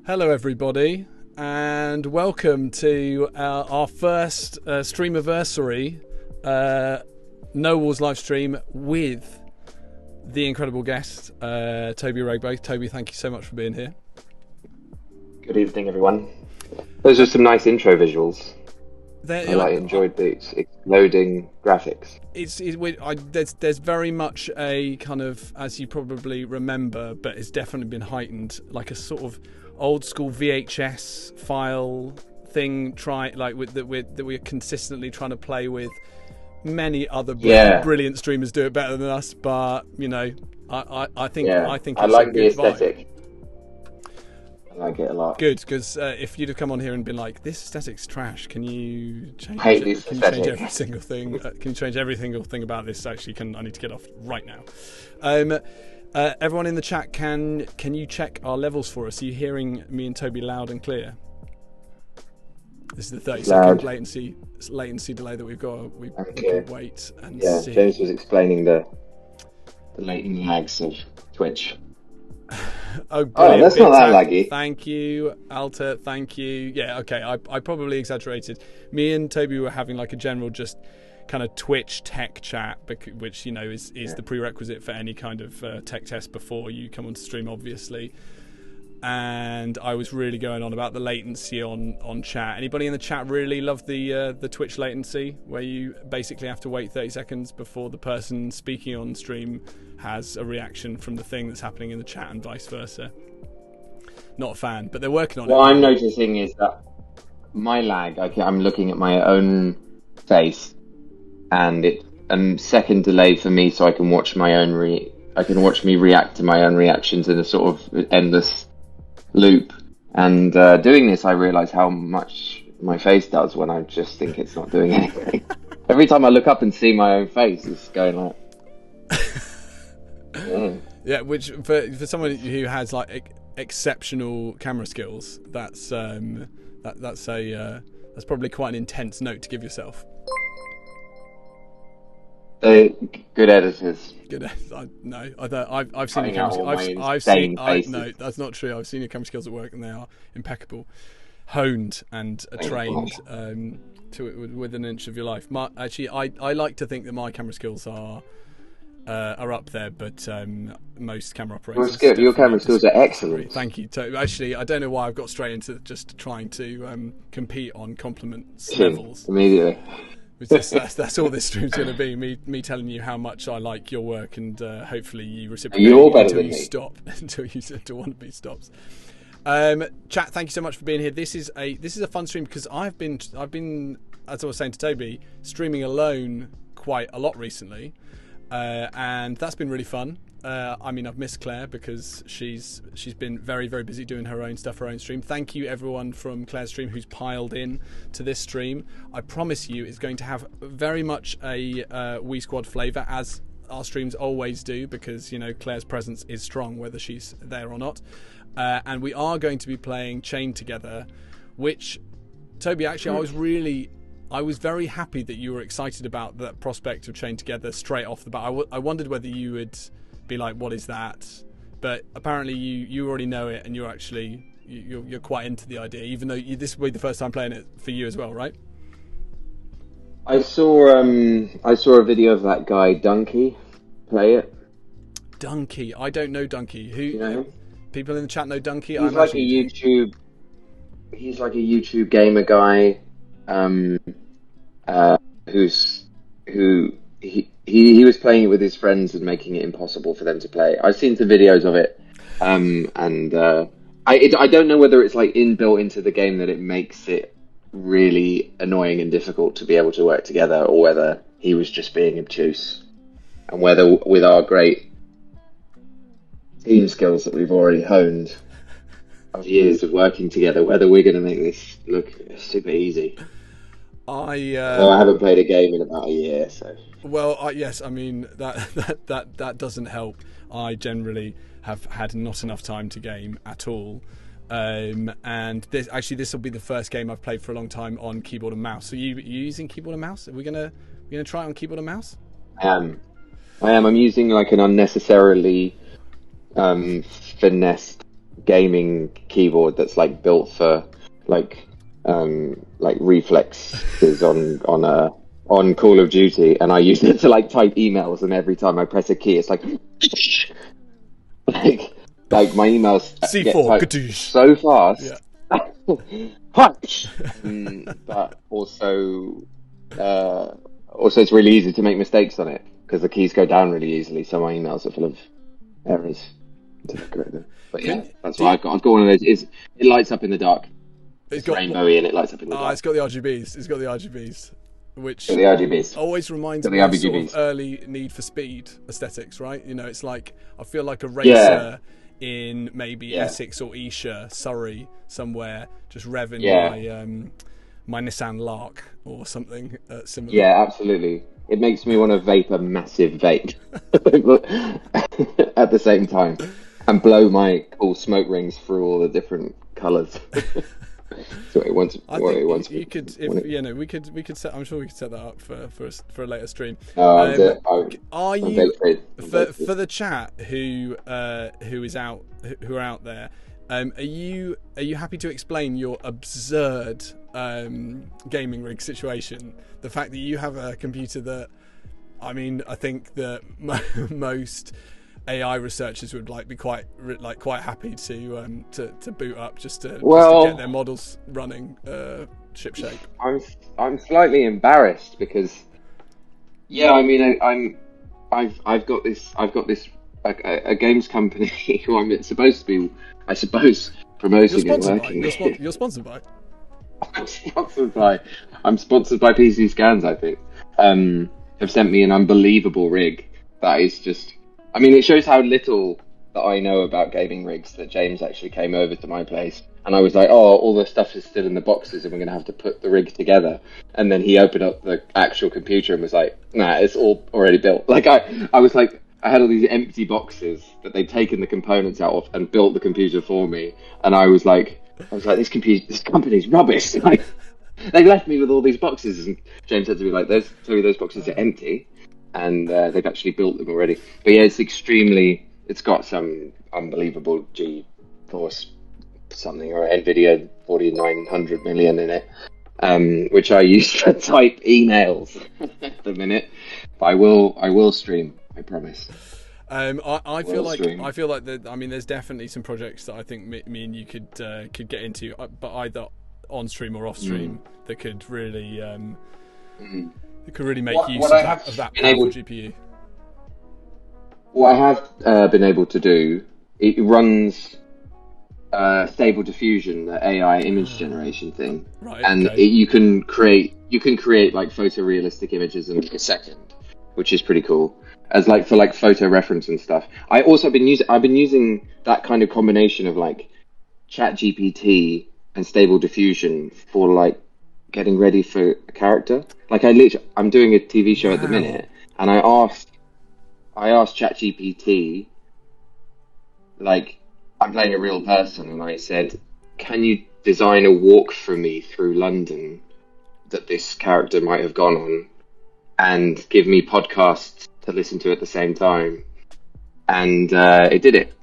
Hello everybody, and welcome to our first streamiversary No Walls live stream with the incredible guest, Toby Regbo. Toby, thank you so much for being here. Good evening, everyone. Those are some nice intro visuals. I enjoyed the exploding graphics. There's very much a kind of, as you probably remember, but it's definitely been heightened, like a sort of old school VHS file thing. That we're consistently trying to play with. Many other brilliant streamers do it better than us, but you know, I think I like the aesthetic. I like it a lot. Good, because if you'd have come on here and been like, "This aesthetic's trash," can you change? Hate this can aesthetic. You change every single thing? Can you change every single thing about this? Actually, I need to get off right now. Everyone in the chat, can you check our levels for us? Are you hearing me and Toby loud and clear? This is the 30-second latency delay that we've got. We can wait and see. James was explaining the latent lags of Twitch. Oh, that's not that laggy. Thank you, Alta. Thank you. Yeah, okay. I probably exaggerated. Me and Toby were having like a general just kind of Twitch tech chat, which you know is the prerequisite for any kind of tech test before you come onto stream, obviously. And I was really going on about the latency on chat. Anybody in the chat really love the Twitch latency, where you basically have to wait 30 seconds before the person speaking on stream has a reaction from the thing that's happening in the chat and vice versa? Not a fan, but they're working on it. What I'm noticing is that my lag, I'm looking at my own face, and it's a second delay for me, so I can watch my own I can watch me react to my own reactions in a sort of endless loop. And doing this, I realise how much my face does when I just think it's not doing anything. Every time I look up and see my own face, it's going like... Yeah, which for someone who has like exceptional camera skills, that's probably quite an intense note to give yourself. Good editors. Good. I've seen your camera skills. No, that's not true. I've seen your camera skills at work, and they are impeccable, honed and trained to within an inch of your life. Actually, I like to think that my camera skills are up there, but most camera operators. Your camera skills are excellent. Thank you. Actually, I don't know why I've got straight into just trying to compete on compliments levels immediately. That's all this stream's going to be. Me telling you how much I like your work, and hopefully you reciprocate until you stop, until one of me stops. Chat, thank you so much for being here. This is a fun stream because I've been, as I was saying to Toby, streaming alone quite a lot recently, and that's been really fun. I mean, I've missed Claire because she's been very, very busy doing her own stuff, her own stream. Thank you everyone from Claire's stream who's piled in to this stream. I promise you it's going to have very much a Wii Squad flavour, as our streams always do, because you know Claire's presence is strong whether she's there or not. And we are going to be playing Chained Together, which, Toby, actually I was very happy that you were excited about that prospect of Chained Together straight off the bat. I wondered whether you would be like, what is that? But apparently you already know it, and you're actually you're quite into the idea, even though this will be the first time playing it for you as well, right? I saw a video of that guy Dunkey play it. Dunkey, I don't know Dunkey. Who? You know him? People in the chat know Dunkey. He's like a YouTube gamer guy, He was playing it with his friends and making it impossible for them to play. I've seen some videos of it, I don't know whether it's like inbuilt into the game that it makes it really annoying and difficult to be able to work together, or whether he was just being obtuse, and whether with our great team skills that we've already honed of years of working together, whether we're going to make this look super easy. I haven't played a game in about a year, so. Well, yes, I mean that doesn't help. I generally have had not enough time to game at all, and this will be the first game I've played for a long time on keyboard and mouse. So you using keyboard and mouse? Are we gonna try it on keyboard and mouse? I am. I'm using like an unnecessarily finessed gaming keyboard that's like built for like reflexes on Call of Duty, and I use it to like type emails, and every time I press a key it's like like my emails get C4 typed so fast. Yeah. But also it's really easy to make mistakes on it because the keys go down really easily, so my emails are full of errors. But yeah, that's what I've got. I've got one of those. It lights up in the dark. It's rainbowy and it lights up in the dark. It's got the RGBs. It's got the RGBs, which the RGBs. always reminds me of sort of early Need for Speed aesthetics, right? You know, it's like I feel like a racer in maybe Essex or Esher, Surrey, somewhere, just revving my Nissan Lark or something similar. Yeah, absolutely. It makes me want to vape a massive vape at the same time and blow my cool smoke rings through all the different colours. So it wants. You could, we could set. I'm sure we could set that up for a later stream. Are you for the chat who are out there? Are you happy to explain your absurd gaming rig situation? The fact that you have a computer that, I mean, I think that most AI researchers would be quite happy to boot up just to get their models running shipshape. I'm slightly embarrassed because I mean I've got this a games company who I'm supposed to be, I suppose, promoting and working. You're sponsored by. I'm sponsored by PC Scans, I think. Have sent me an unbelievable rig that is just, I mean, it shows how little that I know about gaming rigs that James actually came over to my place and I was like, oh, all the stuff is still in the boxes and we're going to have to put the rig together. And then he opened up the actual computer and was like, nah, it's all already built. Like I was like, I had all these empty boxes that they'd taken the components out of and built the computer for me. And I was like, this company's rubbish. Like, they left me with all these boxes. And James said to me, like, those boxes are empty. And they've actually built them already. But yeah, it's got some unbelievable GeForce something or NVIDIA 4900 million in it, which I use to type emails at the minute. But I will stream, I promise. I feel like there's definitely some projects that I think me and you could get into, but either on stream or off stream that could really make use of that powerful GPU. What I have been able to do, it runs Stable Diffusion, the AI image generation thing, right? And okay. you can create like photorealistic images in a second, which is pretty cool. As like for like photo reference and stuff. I've been using that kind of combination of like ChatGPT and Stable Diffusion for like getting ready for a character. Like I'm doing a TV show at the minute, and I asked ChatGPT, like, I'm playing a real person, and I said, can you design a walk for me through London that this character might have gone on, and give me podcasts to listen to at the same time? And it did it.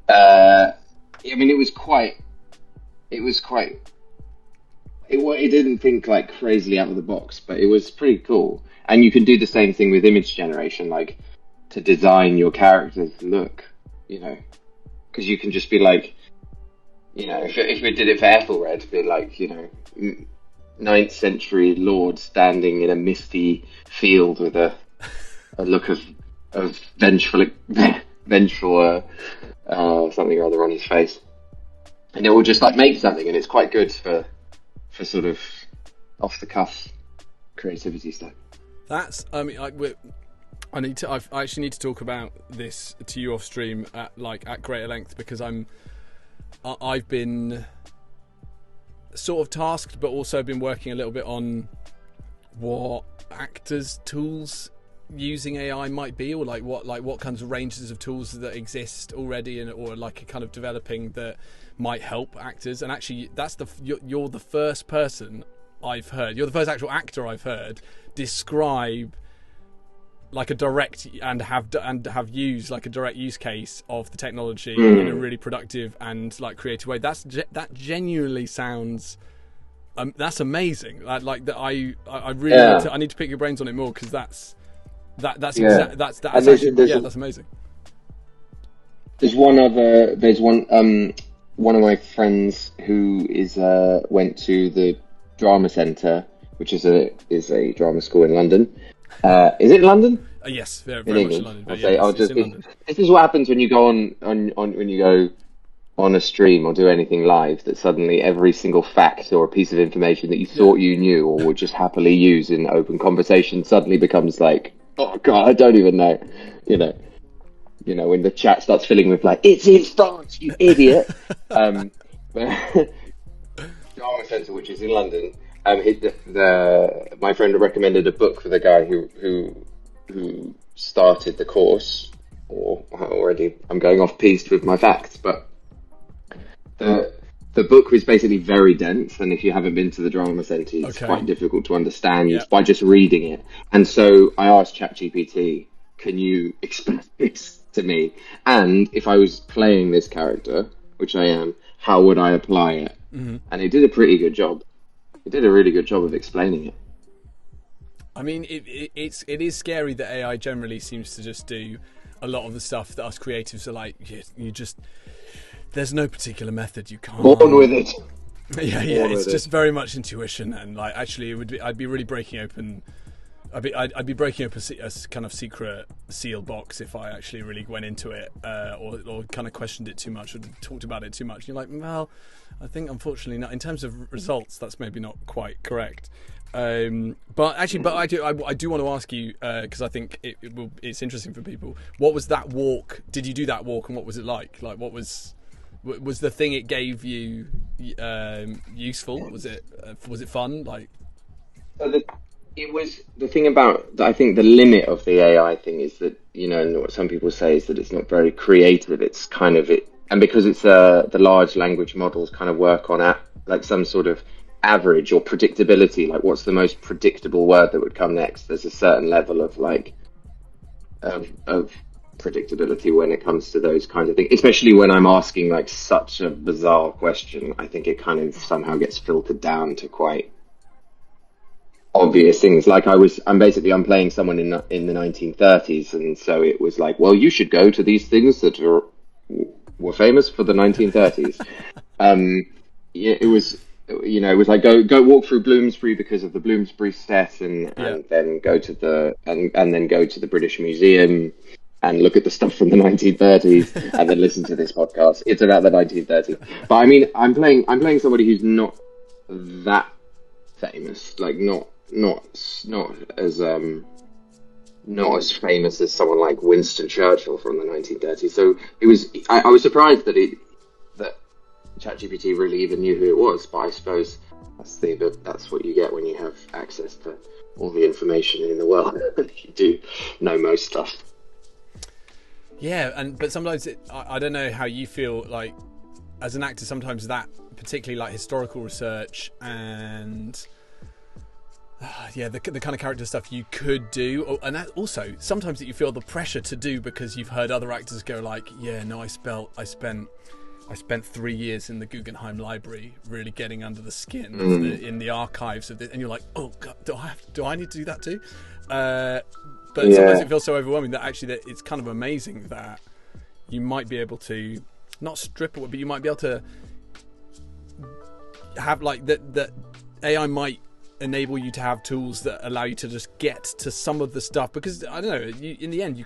I mean, it didn't think like crazily out of the box, but it was pretty cool. And you can do the same thing with image generation, like to design your character's look, you know, because you can just be like, you know, if we did it for Ethelred, it'd be like, you know, 9th century lord standing in a misty field with a look of vengeful something or other on his face, and it will just like make something, and it's quite good for sort of off the cuff creativity stuff. That's I actually need to talk about this to you off stream at greater length, because I've been sort of tasked, but also been working a little bit on what actors' tools using AI might be, or what kinds of ranges of tools that exist already, or like a kind of developing that might help actors. And actually, you're the first person I've heard. You're the first actual actor I've heard describe like a direct and have used like a direct use case of the technology in a really productive and like creative way. That genuinely sounds that's amazing. Like that I really I need to pick your brains on it more, because that's amazing. There's one of my friends who went to the drama centre, which is a drama school in London. Is it London? Yes, very much in London. This is what happens when you go when you go on a stream or do anything live, that suddenly every single fact or a piece of information that you thought you knew or would just happily use in open conversation suddenly becomes like, oh god, I don't even know. You know, when the chat starts filling with like, it's in France, you idiot. Drama Centre, which is in London. My friend recommended a book for the guy who started the course. Or already, I'm going off piste with my facts, but the book was basically very dense, and if you haven't been to the drama centre, it's quite difficult to understand by just reading it. And so I asked ChatGPT, can you explain this to me? And if I was playing this character, which I am, how would I apply it? Mm-hmm. And it did a pretty good job. It did a really good job of explaining it. I mean, it is scary that AI generally seems to just do a lot of the stuff that us creatives are like, you just, there's no particular method, you can't. Born with it. It's just very much intuition, and like actually I'd be really breaking open. I'd be breaking up a kind of secret sealed box if I actually really went into it or kind of questioned it too much or talked about it too much. And you're like, well, I think unfortunately not. In terms of results, that's maybe not quite correct. But I do want to ask you, because I think it's interesting for people. What was that walk? Did you do that walk, and what was it like? Like, what was the thing it gave you useful? Was it fun? Like, it was the thing about, I think the limit of the AI thing is that, you know, and what some people say is that it's not very creative. It's kind of it, and because it's the large language models kind of work on like some sort of average or predictability, like what's the most predictable word that would come next. There's a certain level of like of predictability when it comes to those kinds of things, especially when I'm asking like such a bizarre question. I think it kind of somehow gets filtered down to quite obvious things. Like I'm playing someone in the 1930s, and so it was like, well, you should go to these things that were famous for the 1930s. It was, you know, it was like go walk through Bloomsbury because of the Bloomsbury set, and then go to the British Museum and look at the stuff from the 1930s, and then listen to this podcast. It's about the 1930s. But I mean, I'm playing somebody who's not that famous, like not as famous as someone like Winston Churchill from the 1930s. So it was. I was surprised that ChatGPT really even knew who it was. But I suppose that's what you get when you have access to all the information in the world. You do know most stuff. Yeah, but sometimes I don't know how you feel like as an actor. Sometimes that, particularly like historical research and the kind of character stuff you could do, and that also sometimes that you feel the pressure to do because you've heard other actors go like, I spent 3 years in the Guggenheim Library, really getting under the skin in the archives of this, and you're like, oh god, do I need to do that too? But sometimes it feels so overwhelming that actually that it's kind of amazing that you might be able to not strip it, but you might be able to have like that AI might enable you to have tools that allow you to just get to some of the stuff, because I don't know, in the end you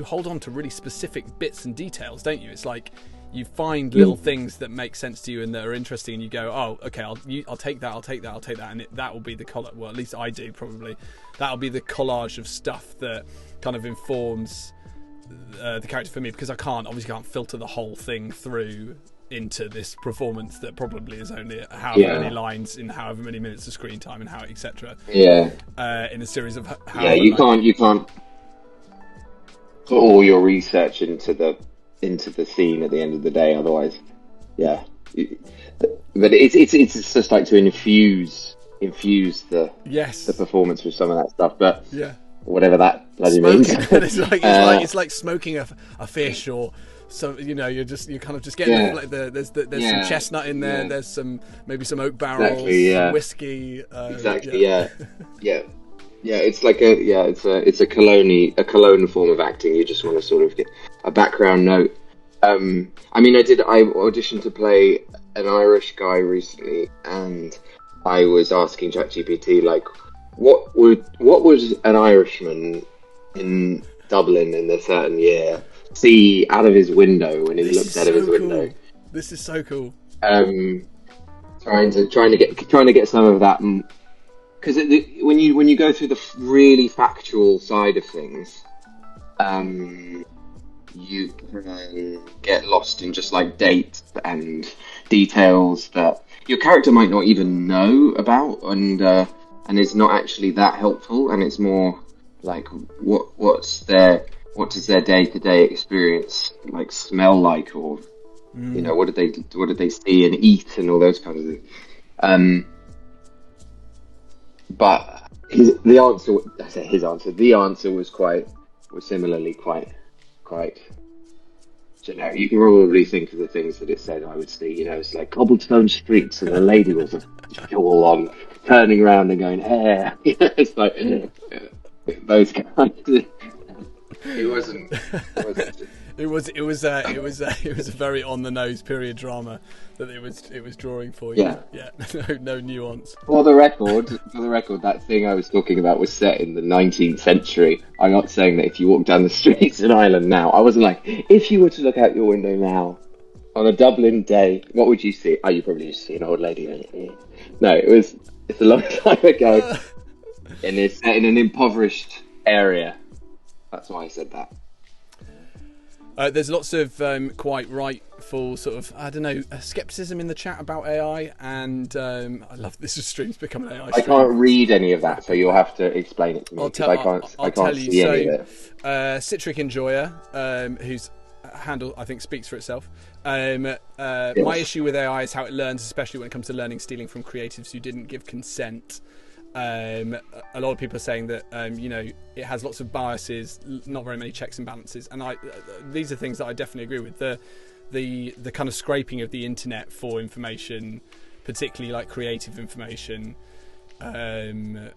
hold on to really specific bits and details, don't you? It's like you find little things that make sense to you and that are interesting, and you go, oh, okay, I'll take that, and that will be the color. Well, at least I do, probably. That'll be the collage of stuff that kind of informs the character for me, because I obviously can't filter the whole thing through into this performance that probably is only however many lines in however many minutes of screen time and how etc. In a series of you can't put all your research into the scene at the end of the day, otherwise but it's just like to infuse the performance with some of that stuff, but whatever bloody means. it's like smoking a fish, or so, you know, you're kind of just getting there's some chestnut in there. There's maybe some oak barrels, some whiskey. Yeah, it's like it's a cologne form of acting. You just want to sort of get a background note. I auditioned to play an Irish guy recently, and I was asking ChatGPT, like, what would an Irishman in Dublin in a certain year see out of his window when he looked out of his window? This is so cool. Trying to get some of that, because when you go through the really factual side of things, you can get lost in just like dates and details that your character might not even know about, and it's not actually that helpful. And it's more like what does their day-to-day experience like smell like, or you know, what did they see and eat and all those kinds of things. But the answer was similarly quite generic. You can probably think of the things that it said I would see. You know, it's like cobblestone streets and a lady with a shawl on, turning around and going, "Hey!" You know, it's like those kinds of. It wasn't. It was a very on the nose period drama that it was drawing for you. Yeah. No nuance. For the record, that thing I was talking about was set in the 19th century. I'm not saying that if you walk down the streets in Ireland now. I wasn't like, if you were to look out your window now on a Dublin day, what would you see? Oh, you probably just see an old lady. No, it's a long time ago, and it's set in an impoverished area. That's why I said that. There's lots of quite rightful sort of, I don't know, skepticism in the chat about AI, and I love this stream's become an AI stream. I can't read any of that, so you'll have to explain it to me. I can't see any of it. Citric Enjoyer, whose handle I think speaks for itself. Yes. My issue with AI is how it learns, especially when it comes to learning stealing from creatives who didn't give consent. A lot of people are saying that you know, it has lots of biases, not very many checks and balances, and these are things that I definitely agree with. The kind of scraping of the internet for information, particularly like creative information, I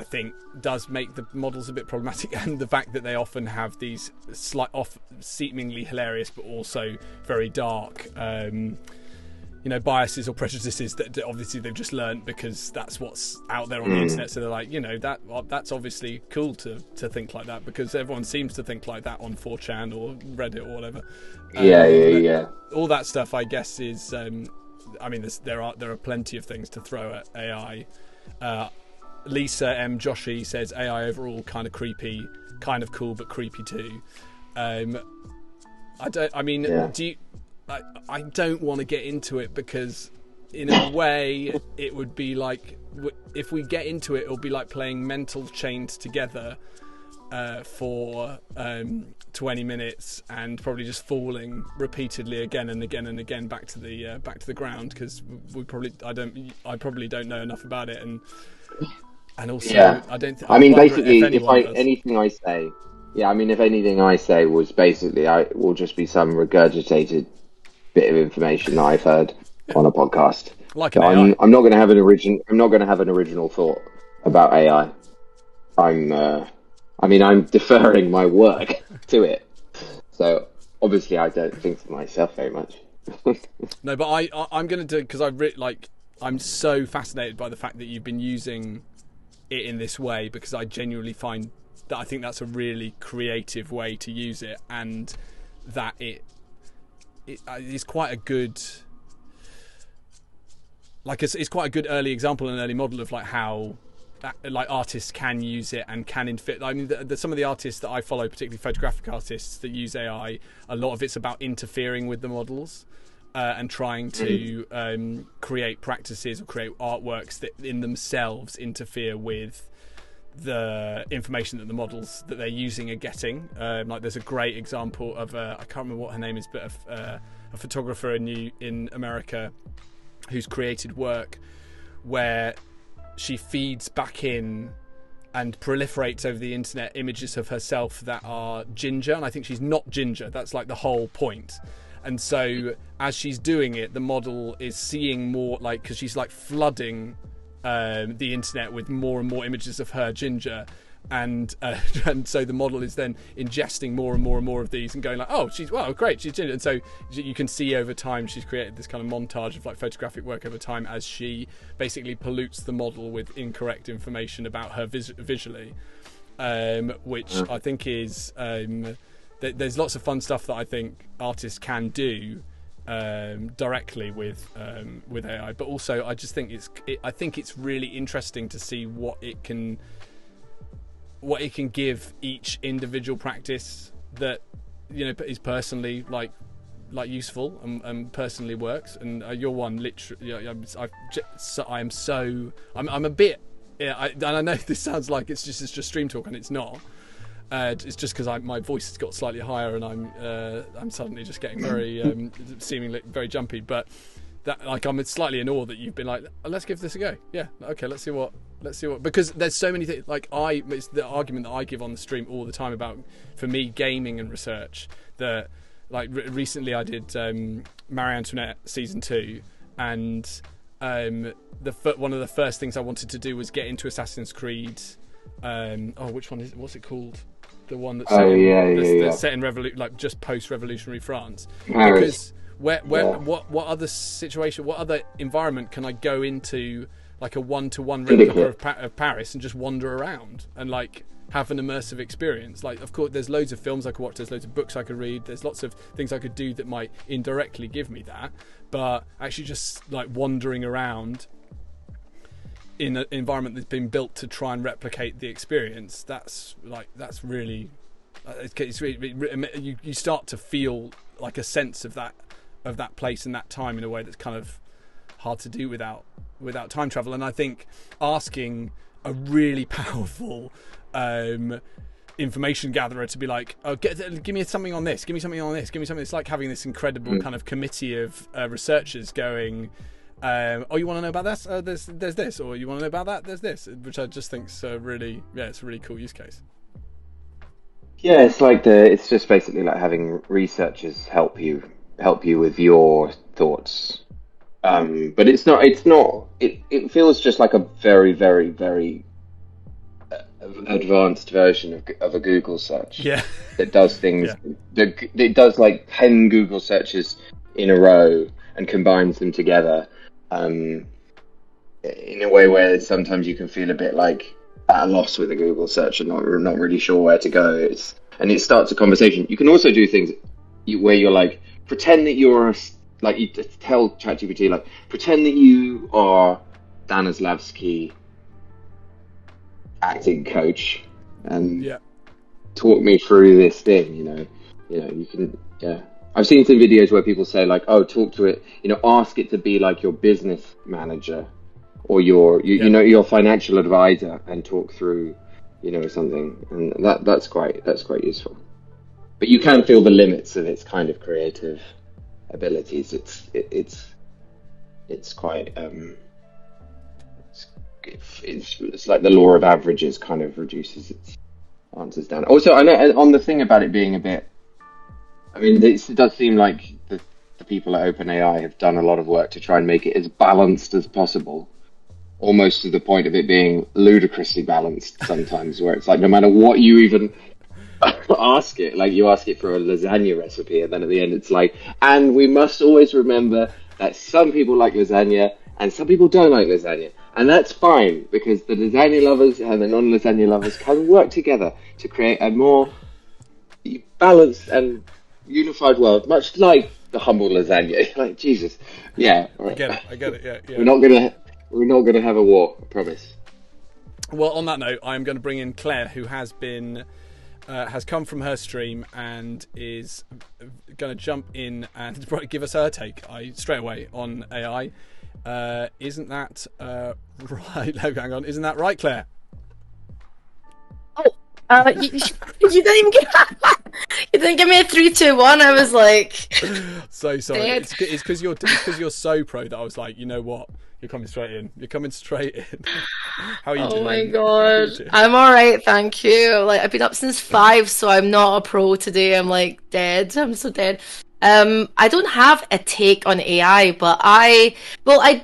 think does make the models a bit problematic, and the fact that they often have these seemingly hilarious but also very dark you know, biases or prejudices that obviously they've just learned because that's what's out there on the internet. So they're like, you know, that's obviously cool to think like that because everyone seems to think like that on 4chan or Reddit or whatever. Yeah. All that stuff, I guess, is. I mean, there are plenty of things to throw at AI. Lisa M. Joshi says AI overall kind of creepy, kind of cool, but creepy too. I don't want to get into it because in a way it would be like, if we get into it, it'll be like playing mental chains together for 20 minutes and probably just falling repeatedly again and again and again back to the ground, because I probably don't know enough about it, and also I don't think, I mean, basically if anything I say was basically, I will just be some regurgitated bit of information that I've heard on a podcast. Like an AI. I'm not going to have an original thought about AI. I'm deferring my work to it. So obviously, I don't think to myself very much. No, but I'm going to do it because I'm so fascinated by the fact that you've been using it in this way, because I genuinely find that I think that's a really creative way to use it, and that it is quite a good, it's quite a good early example and early model of like how artists can use it and can infit. I mean, some of the artists that I follow, particularly photographic artists that use AI, a lot of it's about interfering with the models and trying to create practices or create artworks that in themselves interfere with the information that the models that they're using are getting. Like there's a great example of I can't remember what her name is, but a photographer in America who's created work where she feeds back in proliferates over the internet images of herself that are ginger, and I think she's not ginger. That's like the whole point. And so as she's doing it, the model is seeing more, like, because she's like flooding the internet with more and more images of her ginger, and so the model is then ingesting more and more and more of these and going like, oh, great, she's ginger. And so you can see over time she's created this kind of montage of like photographic work over time as she basically pollutes the model with incorrect information about her visually, which I think is there's lots of fun stuff that I think artists can do directly with AI, but also I just think it's really interesting to see what it can give each individual practice that, you know, is personally like useful and personally works. And you're one, literally. I'm a bit. Yeah, and I know this sounds like it's just stream talk, and it's not. It's just because my voice has got slightly higher, and I'm suddenly just getting very seemingly very jumpy. But that, like, I'm slightly in awe that you've been like, let's give this a go. Yeah, okay, let's see what, because there's so many things. Like, it's the argument that I give on the stream all the time about, for me, gaming and research. That, like, recently I did Marie Antoinette season 2, and one of the first things I wanted to do was get into Assassin's Creed. Which one is? What's it called? The one that's set in like just post-revolutionary France. Because what other situation, what other environment can I go into, like a one-to-one replica of Paris, and just wander around and like have an immersive experience? Like, of course, there's loads of films I could watch, there's loads of books I could read, there's lots of things I could do that might indirectly give me that, but actually just like wandering around in an environment that's been built to try and replicate the experience, that's really, you start to feel like a sense of that place and that time in a way that's kind of hard to do without time travel. And I think asking a really powerful information gatherer to be like, oh, give me something on this, give me something on this, give me something. It's like having this incredible kind of committee of researchers going, oh, you want to know about this? There's this, or you want to know about that? There's this, which I just think is really, it's a really cool use case. Yeah, it's just basically like having researchers help you with your thoughts. But it feels just like a very, very, very advanced version of a Google search. Yeah. That does things. Yeah. It does like 10 Google searches in a row and combines them together. In a way where sometimes you can feel a bit like at a loss with a Google search and not really sure where to go. And it starts a conversation. You can also do things where you're like, pretend that you're like, you tell ChatGPT, like, pretend that you are Stanislavski acting coach and talk me through this thing. You know, you can, I've seen some videos where people say like, oh, talk to it, ask it to be like your business manager or your financial advisor and talk through, something. And that's quite useful. But you can feel the limits of its kind of creative abilities. It's quite, it's like the law of averages kind of reduces its answers down. Also, I know on the thing about it being a bit, I mean, it does seem like the people at OpenAI have done a lot of work to try and make it as balanced as possible, almost to the point of it being ludicrously balanced sometimes, where it's like no matter what you even ask it, like you ask it for a lasagna recipe, and then at the end it's like, and we must always remember that some people like lasagna and some people don't like lasagna, and that's fine, because the lasagna lovers and the non-lasagna lovers can work together to create a more balanced and unified world, much like the humble lasagna. Like, Jesus, yeah, I get it. Yeah. We're not gonna have a war, I promise. Well, on that note, I am going to bring in Claire, who has come from her stream and is going to jump in and give us her take straight away on AI. Isn't that right? Hang on, isn't that right, Claire? You don't even get He didn't give me a 3, 2, 1. I was like, so sorry. Dead. It's because you're so pro that I was like, you know what? You're coming straight in. You're coming straight in. How are you doing? Oh my god. I'm alright, thank you. Like, I've been up since 5, so I'm not a pro today. I'm like dead. I'm so dead. I don't have a take on AI, but I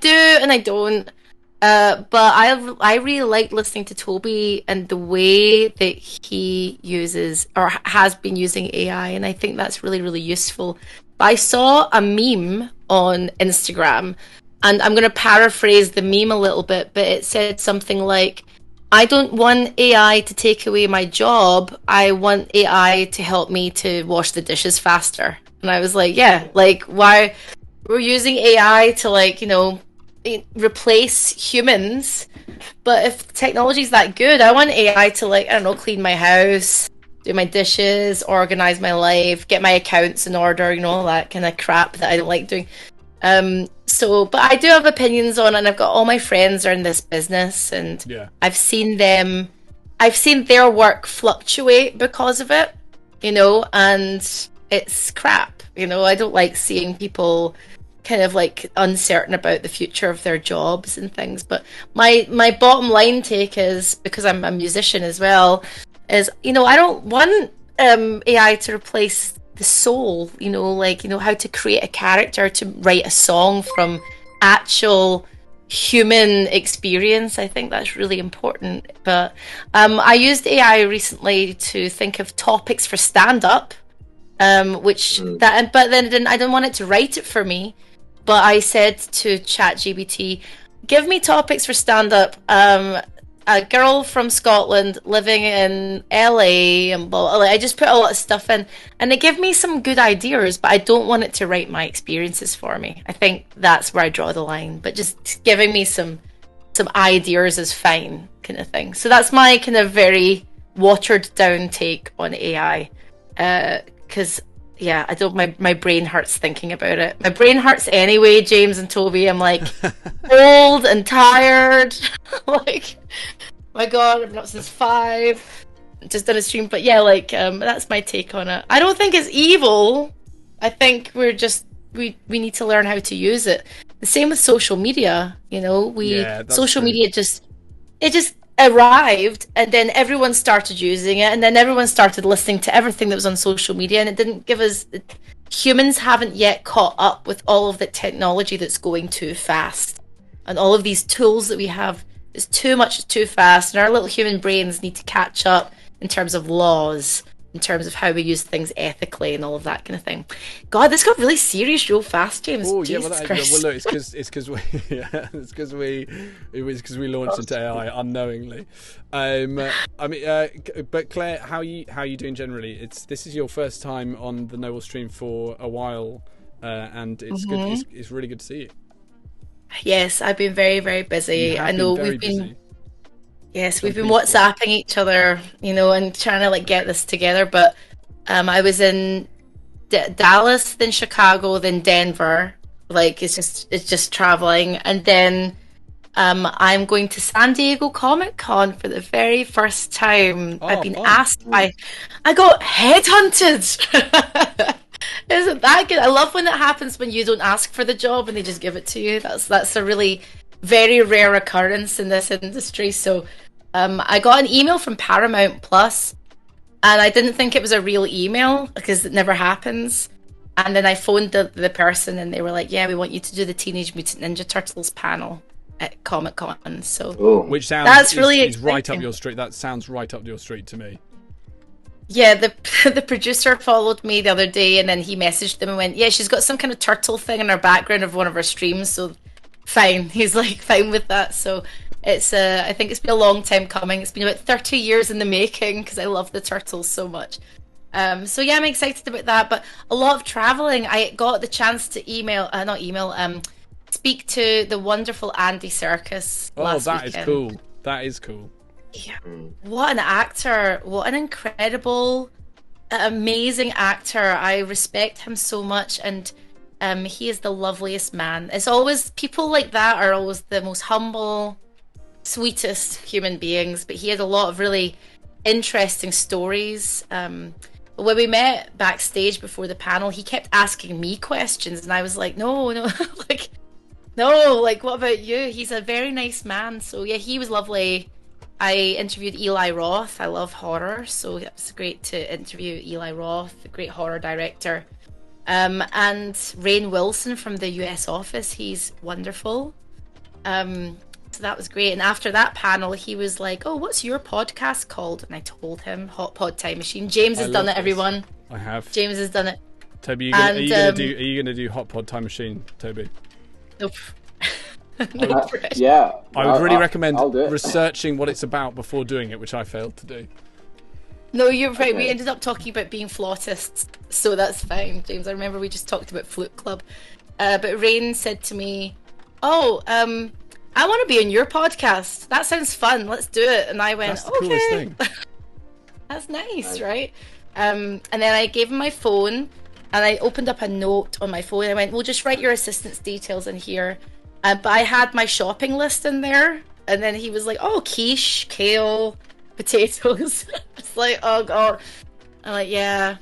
do and I don't. But I really like listening to Toby and the way that he uses or has been using AI, and I think that's really, really useful. But I saw a meme on Instagram, and I'm going to paraphrase the meme a little bit, but it said something like, I don't want AI to take away my job. I want AI to help me to wash the dishes faster. And I was like, yeah, like, why we're using AI to, like, you know, replace humans, but if technology is that good, I want AI to, like, I don't know, clean my house, do my dishes, organize my life, get my accounts in order, you know, all that kind of crap that I don't like doing. But I do have opinions on it, and I've got all my friends are in this business, and yeah. I've seen their work fluctuate because of it, you know, and it's crap, you know. I don't like seeing people kind of like uncertain about the future of their jobs and things. But my bottom line take is, because I'm a musician as well, is, you know, I don't want AI to replace the soul, you know, like, you know, how to create a character, to write a song from actual human experience. I think that's really important. But I used AI recently to think of topics for stand-up, but then I didn't want it to write it for me. But I said to ChatGPT, give me topics for stand-up. A girl from Scotland living in LA, and blah, blah. I just put a lot of stuff in, and it gave me some good ideas, but I don't want it to write my experiences for me. I think that's where I draw the line. But just giving me some ideas is fine, kind of thing. So that's my kind of very watered down take on AI. Because yeah, I don't. My brain hurts thinking about it. My brain hurts anyway, James and Toby. I'm like old and tired. Like, my God, I've been up since 5. Just done a stream, but yeah, like that's my take on it. I don't think it's evil. I think we're just we need to learn how to use it. The same with social media. You know, social media just arrived, and then everyone started using it, and then everyone started listening to everything that was on social media, and it didn't give us. Humans haven't yet caught up with all of the technology that's going too fast, and all of these tools that we have is too much, too fast, and our little human brains need to catch up in terms of laws, in terms of how we use things ethically and all of that kind of thing. God, this got really serious real fast, James. Oh yeah, well, look, it's because we launched into AI unknowingly. But Claire, how are you doing generally? This is your first time on the Noble stream for a while, and it's good. It's really good to see you. Yes, I've been very, very busy. I know we've been busy. Yes, we've been WhatsApping each other, you know, and trying to like get this together. But I was in Dallas, then Chicago, then Denver. Like it's just traveling, and then I'm going to San Diego Comic Con for the very first time. I've been asked I got headhunted. Isn't that good? I love when it happens when you don't ask for the job and they just give it to you. That's a really very rare occurrence in this industry. So I got an email from Paramount Plus, and I didn't think it was a real email because it never happens. And then I phoned the person, and they were like, yeah, we want you to do the Teenage Mutant Ninja Turtles panel at Comic Con. So which sounds is right up your street. That sounds right up your street to me. Yeah, the producer followed me the other day, and then he messaged them and went, yeah, she's got some kind of turtle thing in her background of one of her streams, so fine. He's like, fine with that. So it's I think it's been a long time coming. It's been about 30 years in the making because I love the turtles so much. So yeah, I'm excited about that. But a lot of traveling. I got the chance to speak to the wonderful Andy Serkis last weekend. Is cool. That is cool. Yeah. What an actor. What an incredible, amazing actor. I respect him so much, and he is the loveliest man. It's always, people like that are always the most humble, sweetest human beings, but he had a lot of really interesting stories. when we met backstage before the panel, he kept asking me questions, and I was like, no, like, no, like, what about you? He's a very nice man. So yeah, he was lovely. I interviewed Eli Roth. I love horror, so it was great to interview Eli Roth, a great horror director. And Rainn Wilson from the US office. He's wonderful. So that was great. And after that panel, he was like, "Oh, what's your podcast called?" And I told him, Hot Pod Time Machine. James has done it, everyone. I have. James has done it. Toby, are you gonna do Hot Pod Time Machine, Toby? Nope. Yeah. I would really recommend researching what it's about before doing it, which I failed to do. No, you're right. Okay. We ended up talking about being flautists, so that's fine, James. I remember we just talked about Flute Club. But Rainn said to me, "Oh, I want to be on your podcast. That sounds fun. Let's do it." And I went, "That's the coolest thing." That's nice, right? And then I gave him my phone, and I opened up a note on my phone. And I went, "Well, just write your assistant's details in here." But I had my shopping list in there, and then he was like, "Oh, quiche, kale, potatoes." It's like, oh god. I'm like, yeah.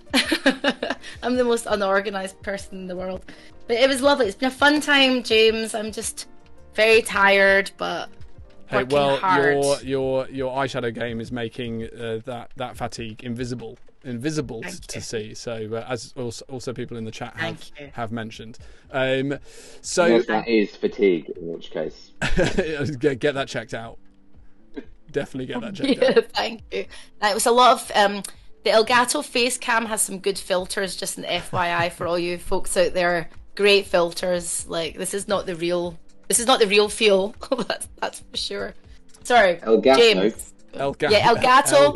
I'm the most unorganized person in the world. But it was lovely. It's been a fun time, James. I'm just very tired, but working hard. Your eyeshadow game is making that fatigue invisible to see. So as also people in the chat have mentioned. So yes, that is fatigue. In which case, get that checked out. Definitely get that checked out. Thank you. It was a lot of the Elgato face cam has some good filters. Just an FYI for all you folks out there, great filters. Like this is not the real feel. that's for sure. Sorry, Elgato. James. Elgato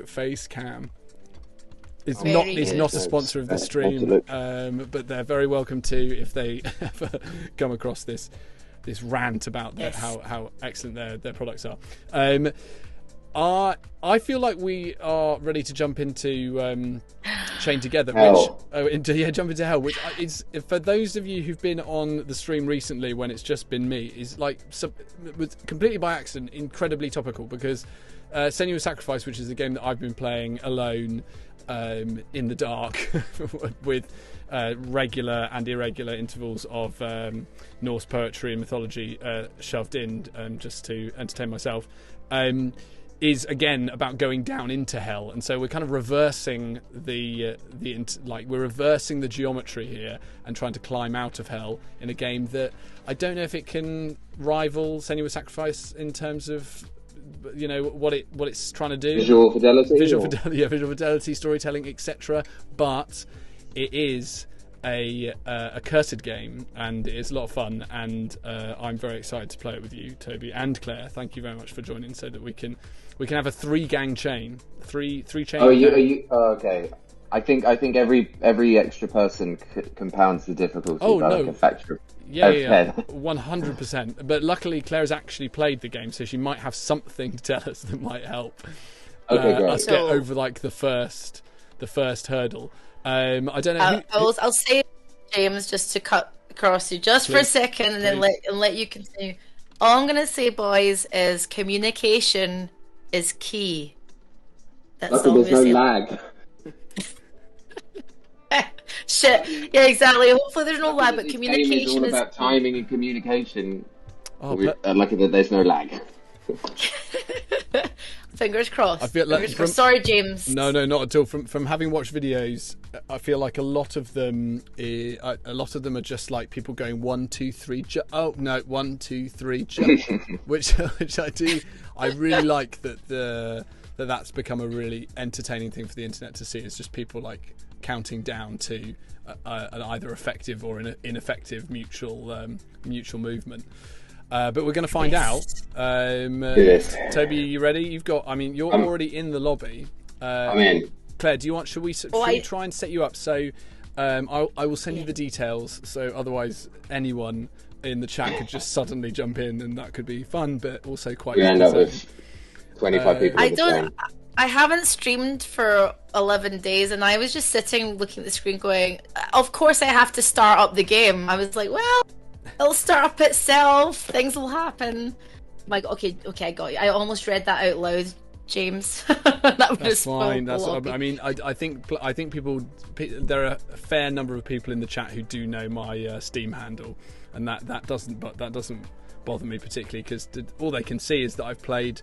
face cam. It's not a sponsor of this stream, but they're very welcome to if they ever come across this rant about how excellent their products are. I feel like we are ready to jump into Chain Together, jump into Hell, which is, for those of you who've been on the stream recently when it's just been me, is like was completely by accident incredibly topical, because Senua's Sacrifice, which is a game that I've been playing alone in the dark with regular and irregular intervals of Norse poetry and mythology shoved in just to entertain myself, is again about going down into hell. And so we're kind of reversing the geometry here and trying to climb out of hell in a game that I don't know if it can rival Senua's Sacrifice in terms of what it's trying to do, visual fidelity, storytelling, etc. But it is a cursed game, and it's a lot of fun, and I'm very excited to play it with you, Toby and Claire. Thank you very much for joining, so that we can have a three chain. Three chain. Oh, you okay. I think every extra person compounds the difficulty by like a factor. Yeah, 100%. But luckily, Claire has actually played the game, so she might have something to tell us that might help us get over like the first hurdle. I don't know. I'll say, James, just to cut across you just for a second, and then let you continue. All I'm gonna say, boys, is communication is key. That's all. There's no lag. Shit. Yeah, exactly. Hopefully there's no lag, but communication is all about timing and communication. Lucky that there's no lag. Fingers crossed. I feel like sorry, James. No, not at all. From having watched videos, I feel like a lot of them are just like people going 1, 2, 3. 1, 2, 3. Jump, which I do. I really like that's become a really entertaining thing for the internet to see. It's just people like counting down to an either effective or an ineffective mutual movement. But we're going to find out. Yes. Toby, are you ready? You're already in the lobby. I'm in. Claire, should we try and set you up? So I will send you the details. So otherwise, anyone in the chat could just suddenly jump in, and that could be fun, but also quite. We end up with 25 people. I haven't streamed for 11 days, and I was just sitting looking at the screen going, of course I have to start up the game. I was like, well, it'll start up itself, things will happen. I'm like, okay, I got you. I almost read that out loud, James. That would That's fine. That's I mean, I think there are a fair number of people in the chat who do know my Steam handle, and that doesn't bother me particularly, because all they can see is that I've played,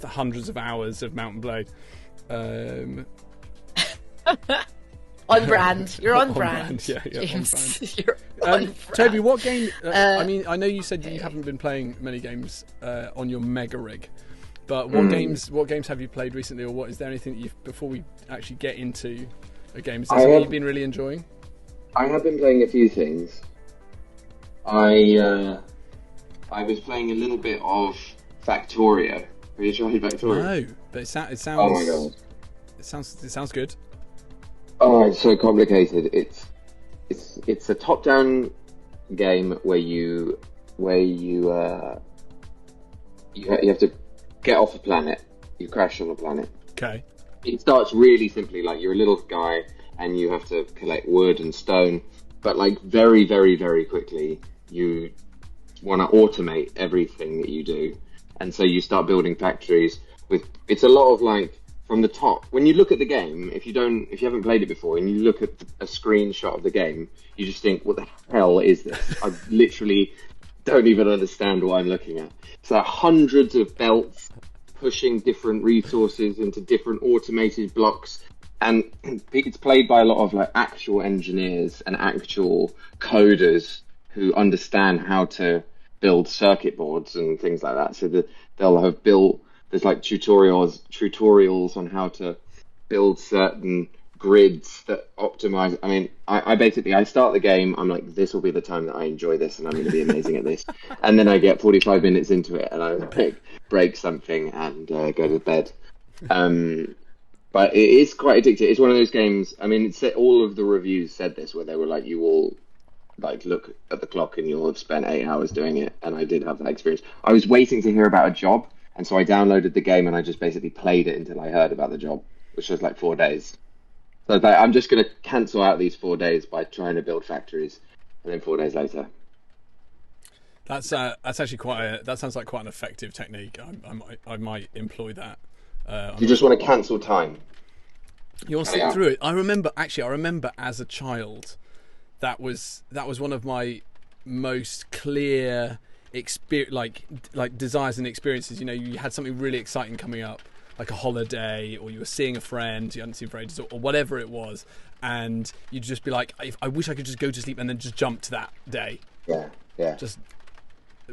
hundreds of hours of Mount and Blade. On brand. You're on brand. Yeah, James. on brand. You're on brand. Toby, what game? I mean, I know you said you haven't been playing many games on your mega rig, but what games have you played recently, or what is there anything that before we actually get into a game? Is there something you've been really enjoying? I have been playing a few things. I was playing a little bit of Factorio. Have you tried Factorio? No, but it sounds. Oh my god! It sounds good. Oh, it's so complicated. It's a top-down game where you have to get off a planet. You crash on a planet. Okay. It starts really simply, like you're a little guy and you have to collect wood and stone, but like very, very, very quickly you want to automate everything that you do, and so you start building factories with. It's a lot of like. From the top, when you look at the game, if you haven't played it before, and you look at a screenshot of the game, you just think, what the hell is this? I literally don't even understand what I'm looking at. So hundreds of belts pushing different resources into different automated blocks, and it's played by a lot of like actual engineers and actual coders who understand how to build circuit boards and things like that. So they'll have built. There's like tutorials on how to build certain grids that optimize. I mean, I start the game. I'm like, this will be the time that I enjoy this, and I'm going to be amazing at this. And then I get 45 minutes into it, and I like break something and go to bed. But it is quite addictive. It's one of those games. I mean, all of the reviews said this, where they were like, you will like look at the clock and you'll have spent 8 hours doing it. And I did have that experience. I was waiting to hear about a job. And so I downloaded the game and I just basically played it until I heard about the job, which was like 4 days. So I was like, I'm just going to cancel out these 4 days by trying to build factories, and then 4 days later. That's actually that sounds like quite an effective technique. I might employ that. You just want to cancel time. You want to sit through it. I remember as a child, that was one of my most clear like desires and experiences. You had something really exciting coming up, like a holiday, or you were seeing a friend you hadn't seen for ages, or whatever it was, and you'd just be like, I wish I could just go to sleep and then just jump to that day. Yeah. Just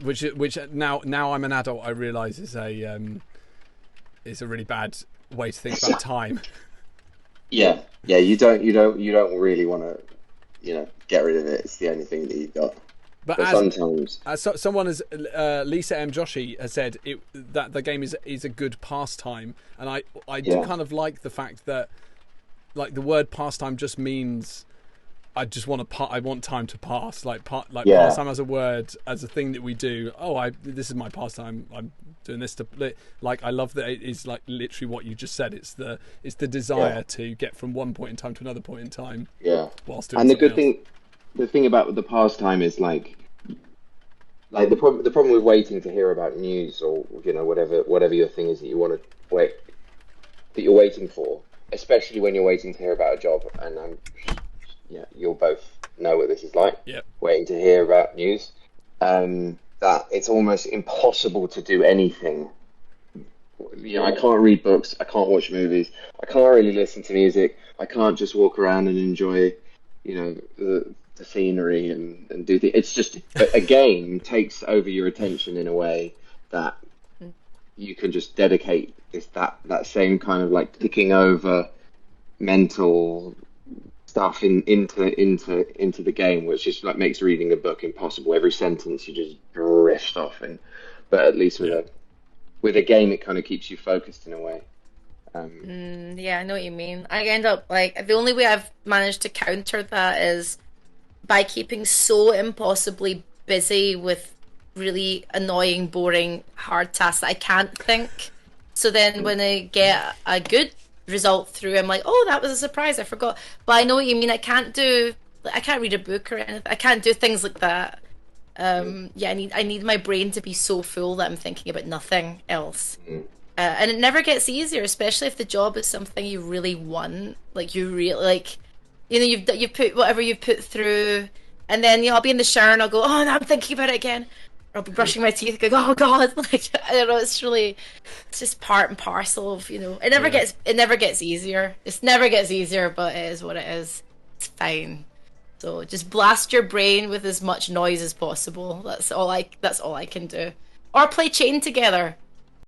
which now I'm an adult, I realise is a really bad way to think about time. Yeah. You don't really want to, get rid of it. It's the only thing that you've got. But sometimes, someone as Lisa M. Joshi has said that the game is a good pastime, and I do kind of like the fact that, like, the word pastime just means I just want I want time to pass, pastime as a word, as a thing that we do. This is my pastime. I'm doing this to, like, I love that it is like literally what you just said. It's the desire to get from one point in time to another point in time. Yeah. Whilst doing and the good thing. The thing about the pastime is like the problem with waiting to hear about news, or whatever your thing is that you want to wait, that you're waiting for, especially when you're waiting to hear about a job, and you'll both know what this is like. Yep. Waiting to hear about news, that it's almost impossible to do anything. I can't read books, I can't watch movies, I can't really listen to music, I can't just walk around and enjoy the scenery and do things. It's just a game takes over your attention in a way that you can just dedicate that same kind of like ticking over mental stuff into the game, which just like makes reading a book impossible. Every sentence you just drift off in, but at least with a game it kind of keeps you focused in a way. Yeah, I know what you mean. I end up like, the only way I've managed to counter that is by keeping so impossibly busy with really annoying, boring, hard tasks that I can't think. So then when I get a good result through, I'm like, oh, that was a surprise, I forgot. But I know what you mean. I can't read a book or anything. I can't do things like that. I need my brain to be so full that I'm thinking about nothing else. And it never gets easier, especially if the job is something you really want. Like you really like, you've put whatever you've put through, and then I'll be in the shower and I'll go, oh, no, I'm thinking about it again. Or I'll be brushing my teeth, going, oh God, like I don't know. It's just part and parcel of it never gets easier. It never gets easier, but it is what it is. It's fine. So just blast your brain with as much noise as possible. That's all I can do. Or play Chain together.